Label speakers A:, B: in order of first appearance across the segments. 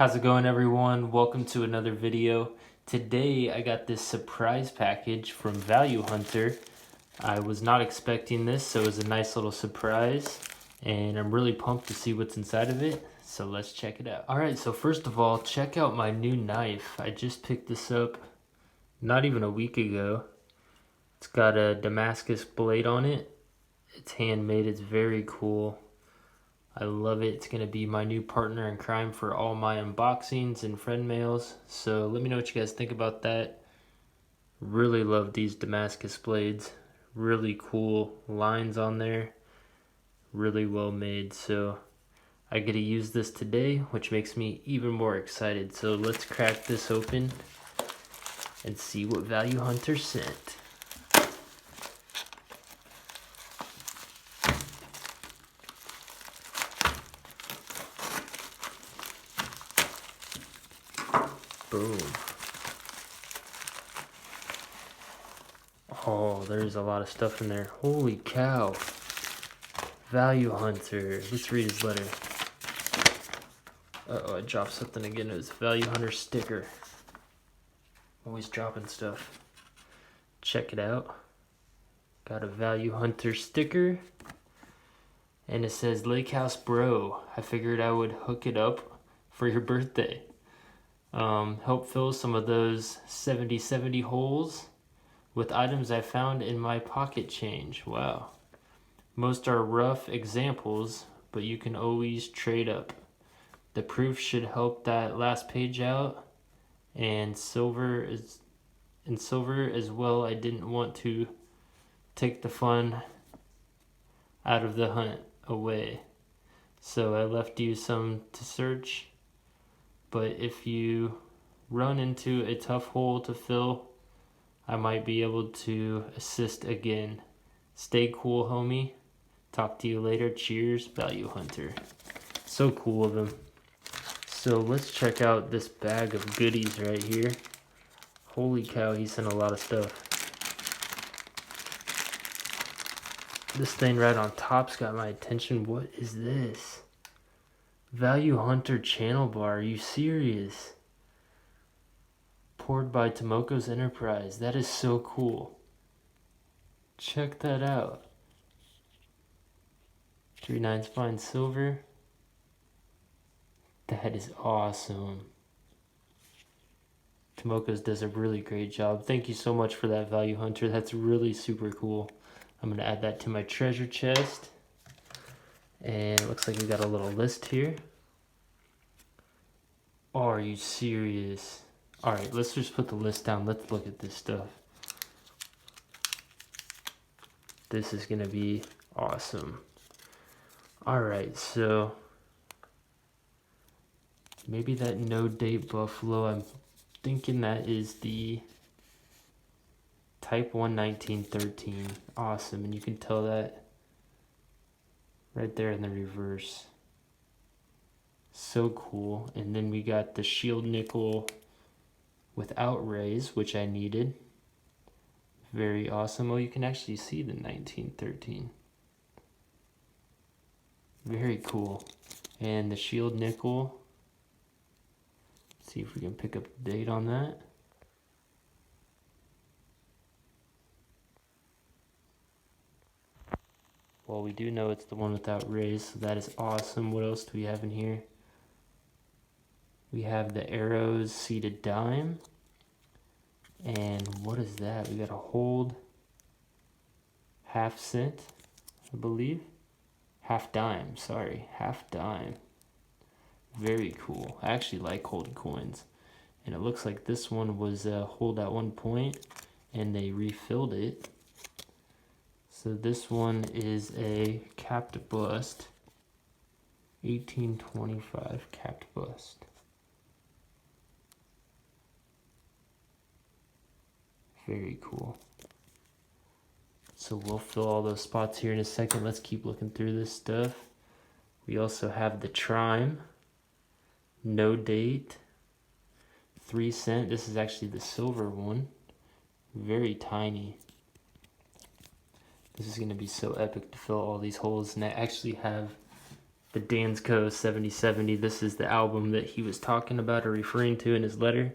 A: How's it going, everyone? Welcome to another video. Today I got this surprise package from Value Hunter. I was not expecting this, so it was a nice little surprise, and I'm really pumped to see what's inside of it, so let's check it out. Alright, so first of all, check out my new knife. I just picked this up not even a week ago. It's got a Damascus blade on it. It's handmade, it's very cool. I love it. It's going to be my new partner in crime for all my unboxings and friend mails. So let me know what you guys think about that. Really love these Damascus blades. Really cool lines on there. Really well made. So I get to use this today, which makes me even more excited. So let's crack this open and see what Value Hunter sent. Boom. Oh, there's a lot of stuff in there. Holy cow. Value Hunter. Let's read his letter. Uh-oh, I dropped something again. It was Value Hunter sticker. Always dropping stuff. Check it out. Got a Value Hunter sticker. And it says, Lake House Bro. I figured I would hook it up for your birthday. Help fill some of those 70/70 holes with items I found in my pocket change. Wow. Most are rough examples, but you can always trade up. The proof should help that last page out, and silver as well. I didn't want to take the fun out of the hunt away, so I left you some to search. But if you run into a tough hole to fill, I might be able to assist again. Stay cool, homie. Talk to you later. Cheers, Value Hunter. So cool of him. So let's check out this bag of goodies right here. Holy cow, he sent a lot of stuff. This thing right on top's got my attention. What is this? Value Hunter channel bar. Are you serious? Poured by Tomoko's Enterprise. That is so cool. Check that out. 3/9 fine silver. That is awesome. Tomoko's does a really great job. Thank you so much for that, Value Hunter. That's really super cool. I'm going to add that to my treasure chest. And it looks like we got a little list here. Oh, are you serious? Alright, let's just put the list down. Let's look at this stuff. This is going to be awesome. Alright, so maybe that no date buffalo, I'm thinking that is the Type 1 1913. Awesome, and you can tell that right there in the reverse. So cool. And then we got the shield nickel without rays, which I needed. Very awesome. Oh, you can actually see the 1913. Very cool. And the shield nickel. Let's see if we can pick up the date on that. Well, we do know it's the one without rays, so that is awesome. What else do we have in here? We have the Arrows seated dime. And what is that? We got a hold half cent, I believe. Half dime, sorry. Half dime. Very cool. I actually like holding coins. And it looks like this one was hold at one point and they refilled it. So this one is a capped bust. 1825 capped bust. Very cool. So we'll fill all those spots here in a second. Let's keep looking through this stuff. We also have the Trime. No date. 3 cent. This is actually the silver one. Very tiny. This is going to be so epic to fill all these holes. And I actually have the dansco 7070. This is the album that he was talking about or referring to in his letter.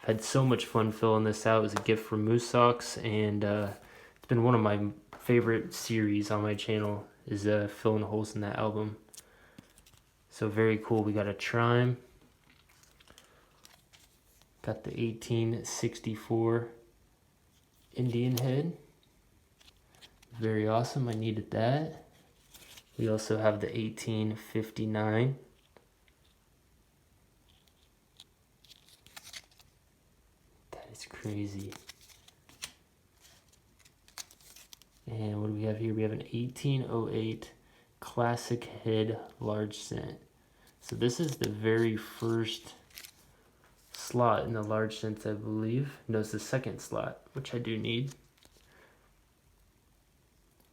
A: I've had so much fun filling this out. It was a gift from Moose Socks, and it's been one of my favorite series on my channel is filling holes in that album. So very cool. We got a Trime. Got the 1864 Indian head. Very awesome. I needed that. We also have the 1859. That is crazy. And what do we have here? We have an 1808 classic head large cent. So this is the very first slot in the large cents, I believe. No, it's the second slot, which I do need.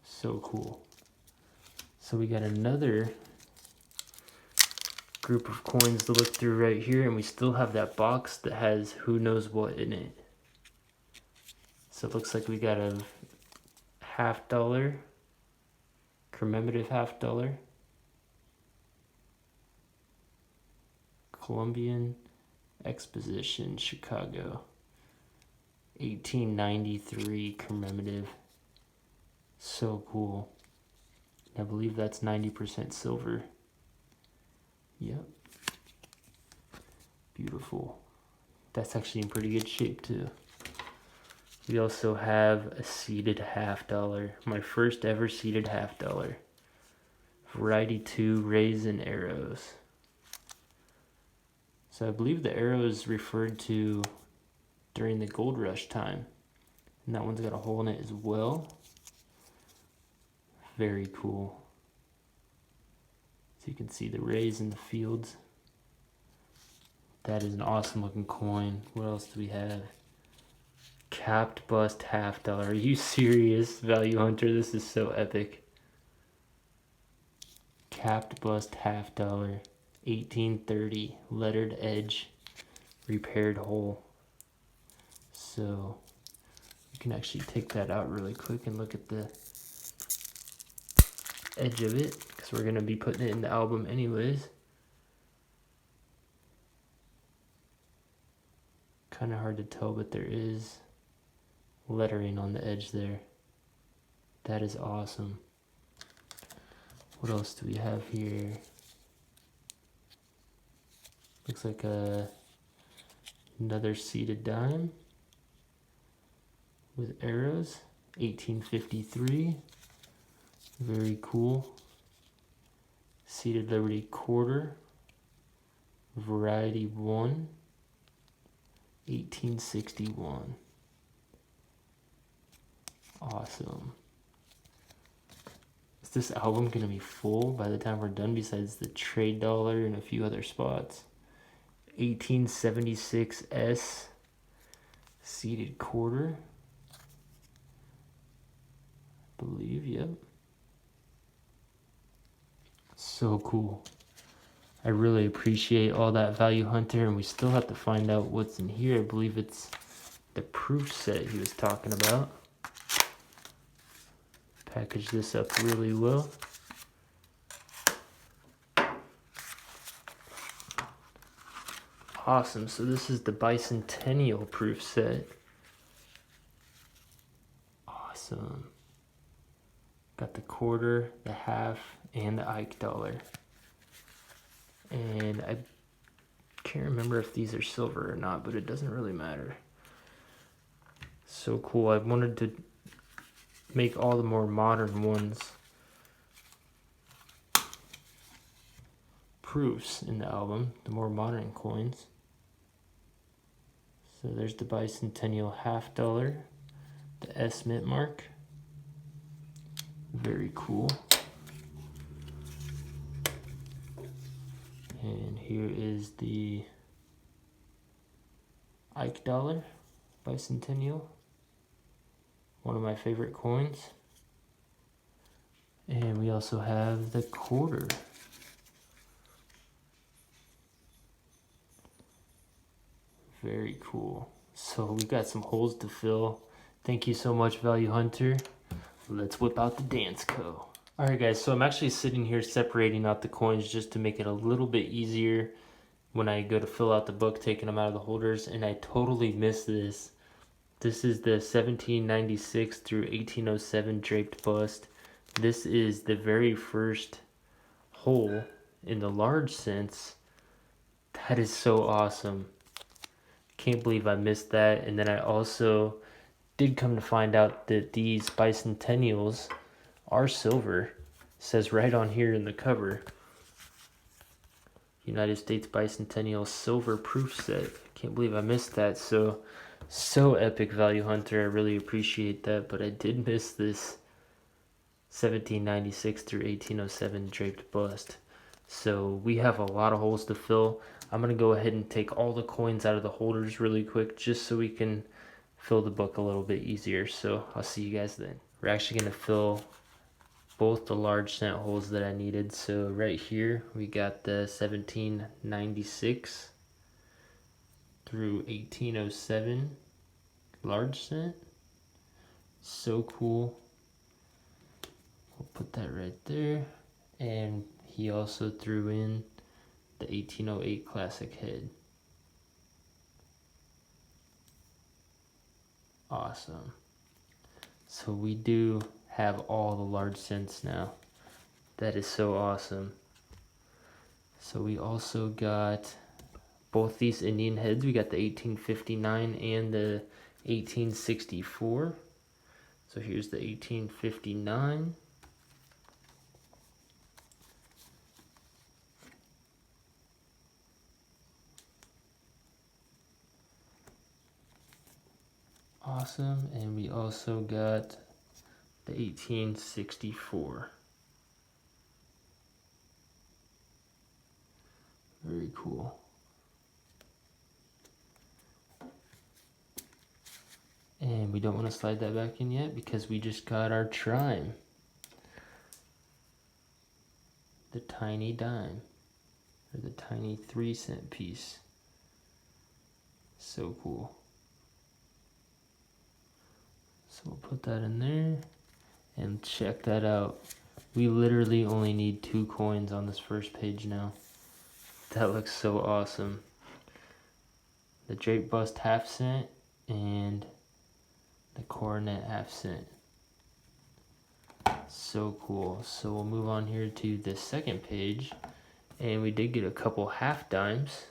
A: So cool. So we got another group of coins to look through right here, and we still have that box that has who knows what in it. So it looks like we got a $50, commemorative $50, Columbian Exposition, Chicago, 1893 commemorative. So cool. I believe that's 90% silver. Yep. Beautiful. That's actually in pretty good shape too. We also have a seeded $50. My first ever seeded $50. Variety 2 rays and arrows. So I believe the arrows referred to during the gold rush time. And that one's got a hole in it as well. Very cool. So you can see the rays in the fields. That is an awesome looking coin. What else do we have? Capped bust $50. Are you serious, Value Hunter? This is so epic. Capped bust $50. 1830 lettered edge repaired hole. So you can actually take that out really quick and look at the edge of it, because we're going to be putting it in the album anyways. Kind of hard to tell, but there is lettering on the edge there. That is awesome. What else do we have here? Looks like another seeded dime with arrows. 1853. Very cool. Seeded Liberty quarter. Variety 1. 1861. Awesome. Is this album going to be full by the time we're done, besides the trade dollar and a few other spots? 1876 S seeded quarter. I believe, yep. So cool. I really appreciate all that, Value Hunter, and we still have to find out what's in here. I believe it's the proof set he was talking about. Package this up really well. Awesome, so this is the bicentennial proof set. Awesome. Got the quarter, the half, and the Ike dollar. And I can't remember if these are silver or not, but it doesn't really matter. So cool. I wanted to make all the more modern ones proofs in the album, the more modern coins. So there's the bicentennial $50, the S mint mark. Very cool. And here is the Ike dollar, bicentennial. One of my favorite coins. And we also have the quarter. Very cool. So we got some holes to fill. Thank you so much, Value Hunter. Let's whip out the dansco. Alright guys, so I'm actually sitting here separating out the coins just to make it a little bit easier when I go to fill out the book, taking them out of the holders, and I totally missed this. This is the 1796 through 1807 draped bust. This is the very first hole in the large sense. That is so awesome. Can't believe I missed that. And then I also did come to find out that these bicentennials are silver. It says right on here in the cover, United States Bicentennial Silver Proof Set. Can't believe I missed that. So epic, Value Hunter. I really appreciate that, but I did miss this 1796 through 1807 draped bust. So we have a lot of holes to fill. I'm going to go ahead and take all the coins out of the holders really quick just so we can fill the book a little bit easier. So I'll see you guys then. We're actually going to fill both the large cent holes that I needed. So right here we got the 1796 through 1807 large cent. So cool. We'll put that right there. And he also threw in the 1808 classic head. Awesome. So we do have all the large cents now. That is so awesome. So we also got both these Indian heads. We got the 1859 and the 1864. So here's the 1859. Awesome. And we also got the 1864. Very cool. And we don't want to slide that back in yet because we just got our chime. The tiny dime. Or the tiny 3-cent piece. So cool. So we'll put that in there. And check that out. We literally only need 2 coins on this first page now. That looks so awesome. The drape bust half cent and the coronet half cent. So cool. So we'll move on here to the second page. And we did get a couple half dimes.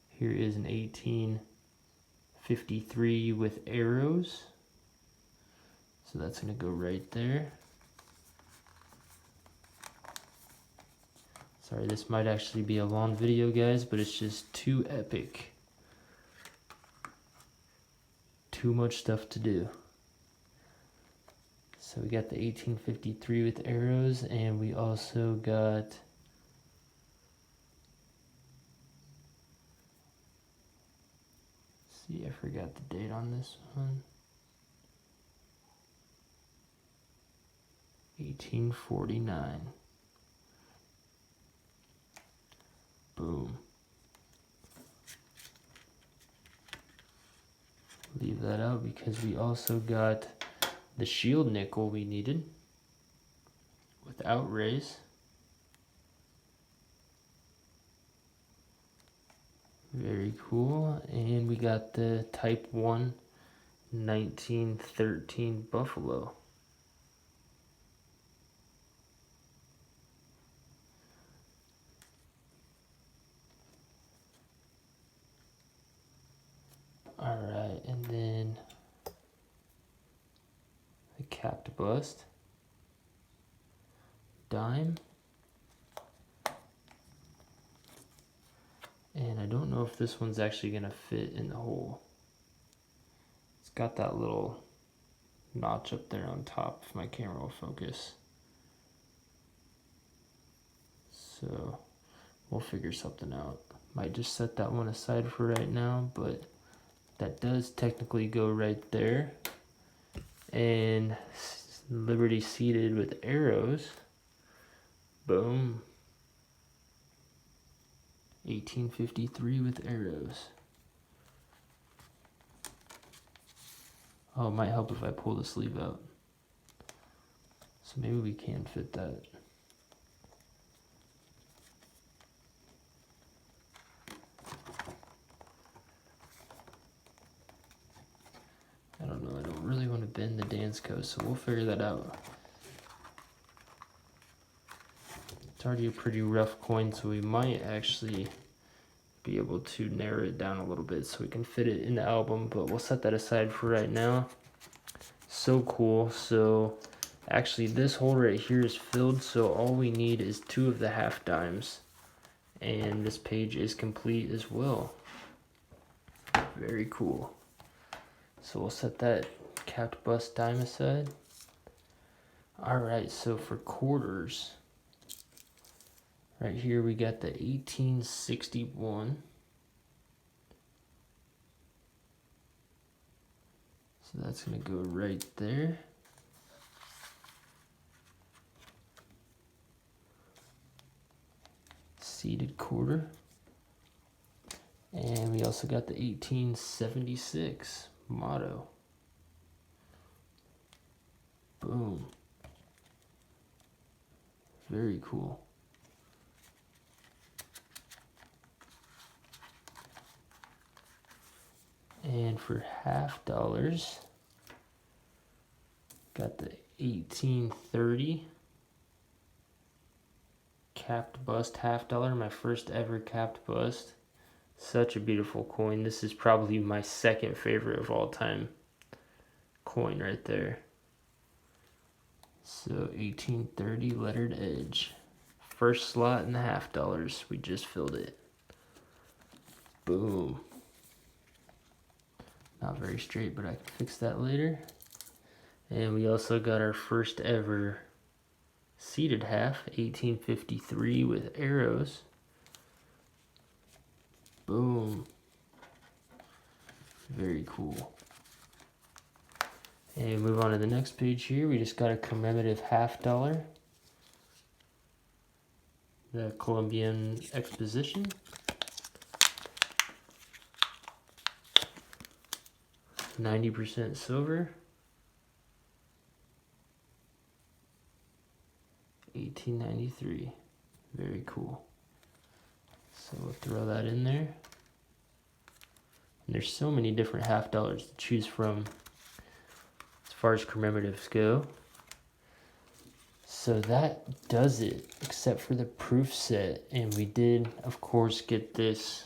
A: Here is an 1853 with arrows. So that's going to go right there. Sorry, this might actually be a long video, guys, but it's just too epic. Too much stuff to do. So we got the 1853 with arrows, and we also got see, I forgot the date on this one. 1849. Boom. Leave that out because we also got the shield nickel we needed without raise. Very cool. And we got the type 1 1913 buffalo. Alright, and then the capped bust, dime, and I don't know if this one's actually going to fit in the hole. It's got that little notch up there on top if my camera will focus. So we'll figure something out. Might just set that one aside for right now, but that does technically go right there. And Liberty seated with arrows. Boom. 1853 with arrows. Oh, it might help if I pull the sleeve out. So maybe we can fit that. I don't know, I don't really want to bend the dansco, so we'll figure that out. It's already a pretty rough coin, so we might actually be able to narrow it down a little bit so we can fit it in the album, but we'll set that aside for right now. So cool. So actually this hole right here is filled, so all we need is 2 of the half dimes, and this page is complete as well. Very cool. So we'll set that capped bust dime aside. Alright, so for quarters, right here we got the 1861. So that's going to go right there. Seated quarter. And we also got the 1876 motto. Boom. Very cool. And for $50, got the 1830 capped bust $50, my first ever capped bust. Such a beautiful coin. This is probably my second favorite of all time coin right there. So 1830 lettered edge. First slot in the $50. We just filled it. Boom. Not very straight, but I can fix that later. And we also got our first ever seated half, 1853 with arrows. Boom. Very cool. And move on to the next page here. We just got a commemorative $50. The Columbian Exposition. %90 silver. 1893. Very cool. So we'll throw that in there. And there's so many different $50 to choose from as far as commemoratives go. So that does it, except for the proof set. And we did, of course, get this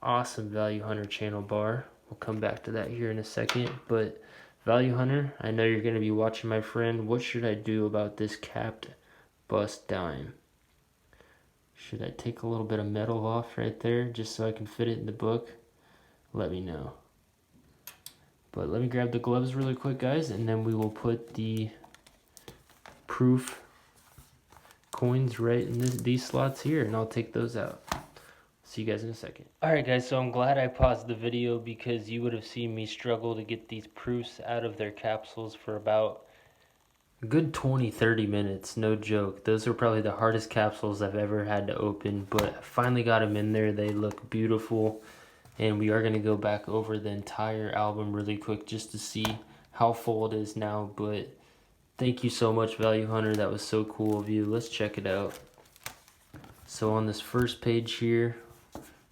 A: awesome Value Hunter channel bar. We'll come back to that here in a second. But Value Hunter, I know you're going to be watching, my friend. What should I do about this capped bust dime? Should I take a little bit of metal off right there just so I can fit it in the book? Let me know. But let me grab the gloves really quick, guys, and then we will put the proof coins right in these slots here, and I'll take those out. See you guys in a second. Alright guys, so I'm glad I paused the video because you would have seen me struggle to get these proofs out of their capsules for about a good 20-30 minutes, no joke. Those are probably the hardest capsules I've ever had to open, but I finally got them in there. They look beautiful, and we are going to go back over the entire album really quick just to see how full it is now. But thank you so much, Value Hunter. That was so cool of you. Let's check it out. So on this first page here,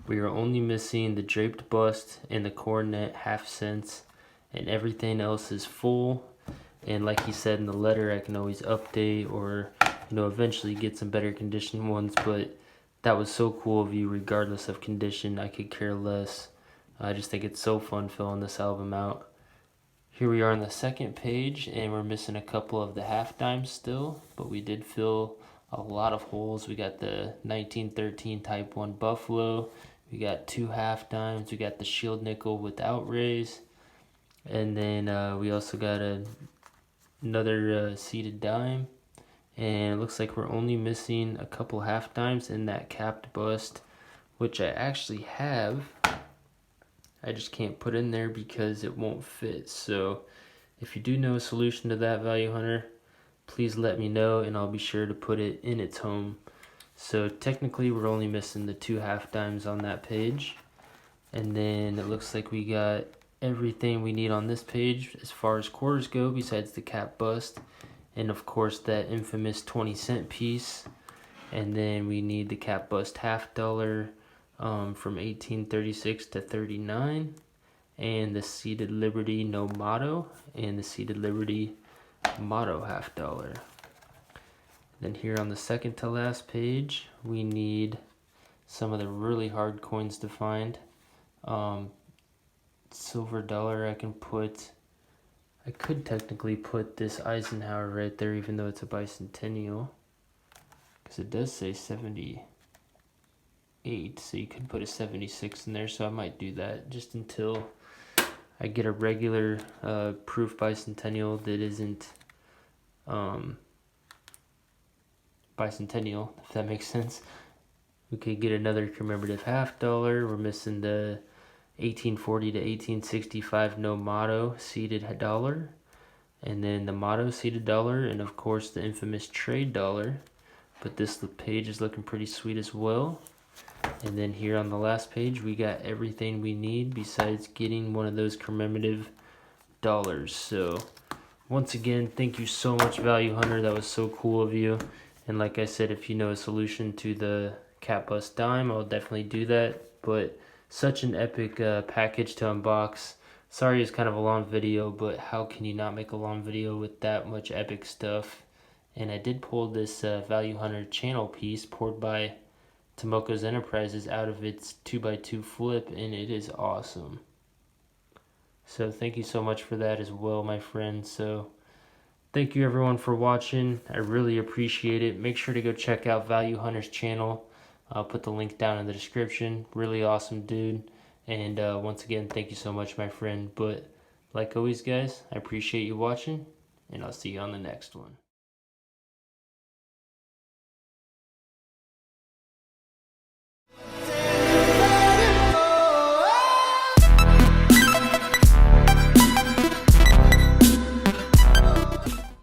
A: we are only missing the draped bust and the coronet half cents, and everything else is full. And like he said in the letter, I can always update or, you know, eventually get some better condition ones. But that was so cool of you. Regardless of condition, I could care less. I just think it's so fun filling this album out. Here we are on the second page, and we're missing a couple of the half dimes still, but we did fill a lot of holes. We got the 1913 Type 1 Buffalo. We got 2 half dimes. We got the shield nickel without raise. And then we also got another seated dime. And it looks like we're only missing a couple half dimes in that capped bust, which I actually have. I just can't put in there because it won't fit. So if you do know a solution to that, Value Hunter, please let me know and I'll be sure to put it in its home. So technically we're only missing the 2 half dimes on that page. And then it looks like we got everything we need on this page as far as quarters go besides the cap bust. and of course that infamous 20-cent piece. And then we need the cap bust $half from 1836 to 39, and the seated Liberty no motto, and the seated Liberty motto $half. Then here on the second to last page, we need some of the really hard coins to find. Silver dollar, I could technically put this Eisenhower right there, even though it's a bicentennial, because it does say 78, so you could put a 76 in there, so I might do that just until I get a regular proof bicentennial that isn't bicentennial, if that makes sense. We could get another commemorative $half. We're missing the 1840 to 1865 no motto seated dollar, and then the motto seated dollar, and of course the infamous trade dollar. But this page is looking pretty sweet as well. And then here on the last page, we got everything we need besides getting one of those commemorative dollars. So once again, thank you so much, Value Hunter. That was so cool of you. And like I said, if you know a solution to the cap bust dime, I'll definitely do that. But such an epic package to unbox. Sorry it's kind of a long video, but how can you not make a long video with that much epic stuff? And I did pull this Value Hunter channel piece poured by Tomoko's Enterprises out of its 2x2 flip, and it is awesome. So thank you so much for that as well, my friend. So thank you everyone for watching. I really appreciate it. Make sure to go check out Value Hunter's channel. I'll put the link down in the description. Really awesome dude. And once again, thank you so much, my friend. But like always, guys, I appreciate you watching, and I'll see you on the next one.